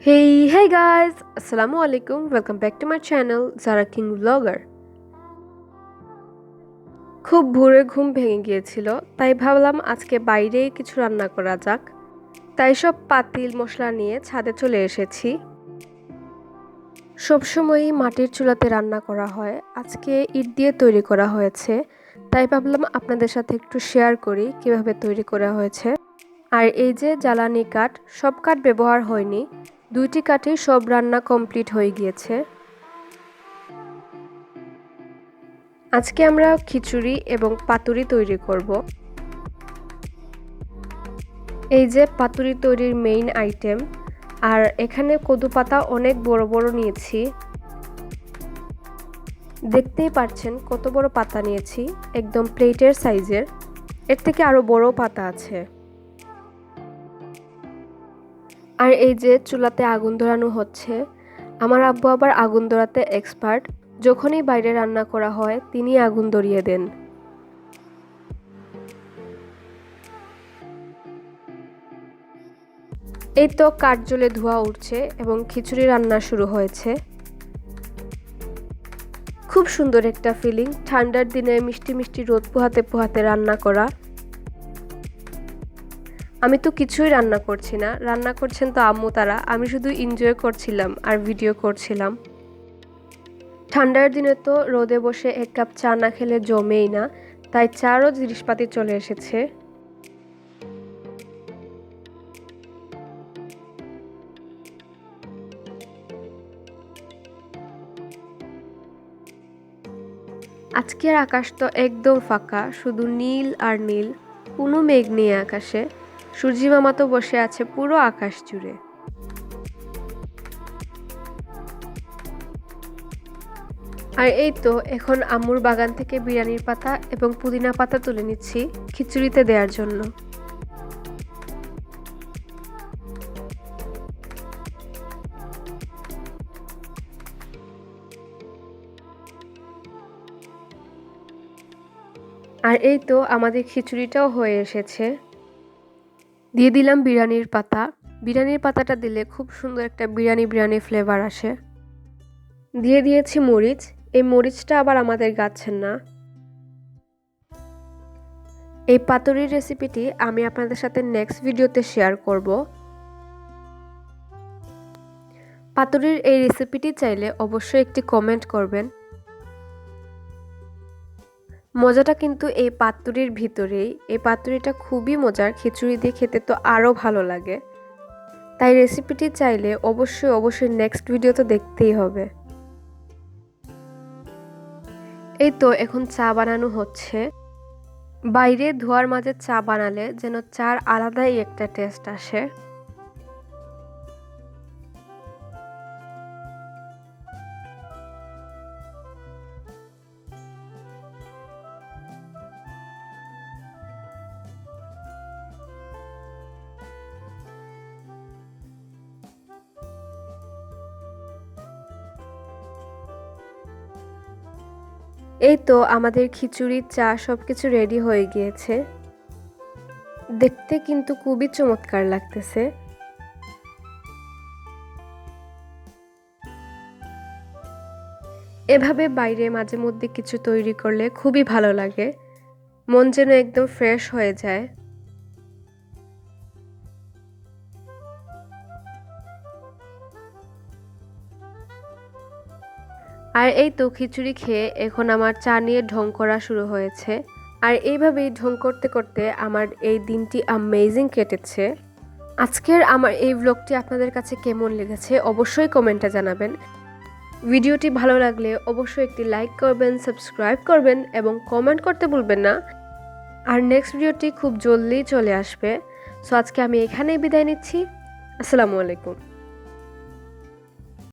Hey guys, Assalamu alaikum. Welcome back to my channel Zara King Vlogger. খুব ভোরে ঘুম ভেঙে গিয়েছিল, তাই ভাবলাম আজকে বাইরে কিছু রান্না করা যাক। তাই সব পাতিল মশলা নিয়ে ছাদে চলে এসেছি। সবসময়ই মাটির চুলাতে রান্না করা হয়, আজকে ইট দিয়ে তৈরি করা হয়েছে। তাই ভাবলাম আপনাদের সাথে একটু শেয়ার করি কিভাবে তৈরি করা হয়েছে। আর এই যে জ্বালানি কাঠ, সব কাঠ ব্যবহার হয়নি, 2টি কাঠেই সব রান্না কমপ্লিট হয়ে গিয়েছে। আজকে আমরা খিচুড়ি এবং পাতুরি তৈরি করব। এই যে পাতুরি তৈরির মেইন আইটেম। আর এখানে কদু পাতা অনেক বড় বড় নিয়েছি, দেখতেই পাচ্ছেন কত বড় পাতা নিয়েছি, একদম প্লেটের সাইজের। এর থেকে আরো বড় পাতা আছে। আর এই যে চুলাতে আগুন ধরানো হচ্ছে। আমার আব্বু আবার আগুন ধরাতে এক্সপার্ট, যখনই বাইরে রান্না করা হয় তিনি আগুন ধরিয়ে দেন। এই তো কাঠ জ্বলে ধোঁয়া উঠছে এবং খিচুড়ি রান্না শুরু হয়েছে। খুব সুন্দর একটা ফিলিং, ঠান্ডার দিনে মিষ্টি মিষ্টি রোদ পোহাতে পোহাতে রান্না করা। আমি তো কিছুই রান্না করছি না, রান্না করছেন তো আম্মু তারা, আমি শুধু এনজয় করছিলাম আর ভিডিও করছিলাম। ঠান্ডার দিনে তো রোদে বসে 1 কাপ চা না খেলে জমেই না, তাই চারও জিনিসপাতি চলে এসেছে। আজকের আকাশ তো একদম ফাঁকা, শুধু নীল আর নীল, কোনো মেঘ নেই আকাশে। সূর্যি মামা তো বসে আছে পুরো আকাশ জুড়ে। আর এই তো এখন আম্মুর বাগান থেকে বিরিয়ানির পাতা এবং পুদিনা পাতা তুলে নিচ্ছি খিচুড়িতে দেওয়ার জন্য। আর এই তো আমাদের খিচুড়িটাও হয়ে এসেছে। দিয়ে দিলাম বিরিয়ানির পাতা। বিরিয়ানির পাতাটা দিলে খুব সুন্দর একটা বিরিয়ানি ফ্লেভার আসে। দিয়ে দিয়েছি মরিচ, এই মরিচটা আবার আমাদের গাছের না। এই পাতুরির রেসিপিটি আমি আপনাদের সাথে নেক্সট ভিডিওতে শেয়ার করব। পাতুরির এই রেসিপিটি চাইলে অবশ্যই একটি কমেন্ট করবেন। মজাটা কিন্তু এই পাতুরির ভিতরেই। এই পাতুরিটা খুবই মজার, খিচুড়ি দিয়ে খেতে তো আরও ভালো লাগে। তাই রেসিপিটি চাইলে অবশ্যই নেক্সট ভিডিওতে দেখতেই হবে। এই তো এখন চা বানানো হচ্ছে। বাইরে ধোয়ার মাঝে চা বানালে যেন চার আলাদাই একটা টেস্ট আসে। এই তো আমাদের খিচুড়ি, চা সবকিছু রেডি হয়ে গিয়েছে। দেখতে কিন্তু খুবই চমৎকার লাগতেছে। এভাবে বাইরে মাঝে মধ্যে কিছু তৈরি করলে খুবই ভালো লাগে, মন যেন একদম ফ্রেশ হয়ে যায়। আর এই তো খিচুড়ি খেয়ে এখন আমার চা নিয়ে ঢং করা শুরু হয়েছে। আর এইভাবেই ঢং করতে করতে আমার এই দিনটি অ্যামেজিং কেটেছে। আজকের আমার এই ব্লগটি আপনাদের কাছে কেমন লেগেছে অবশ্যই কমেন্টে জানাবেন। ভিডিওটি ভালো লাগলে অবশ্যই একটি লাইক করবেন, সাবস্ক্রাইব করবেন এবং কমেন্ট করতে ভুলবেন না। আর নেক্সট ভিডিওটি খুব জলদি চলে আসবে। সো আজকে আমি এখানেই বিদায় নিচ্ছি। আসসালামু আলাইকুম।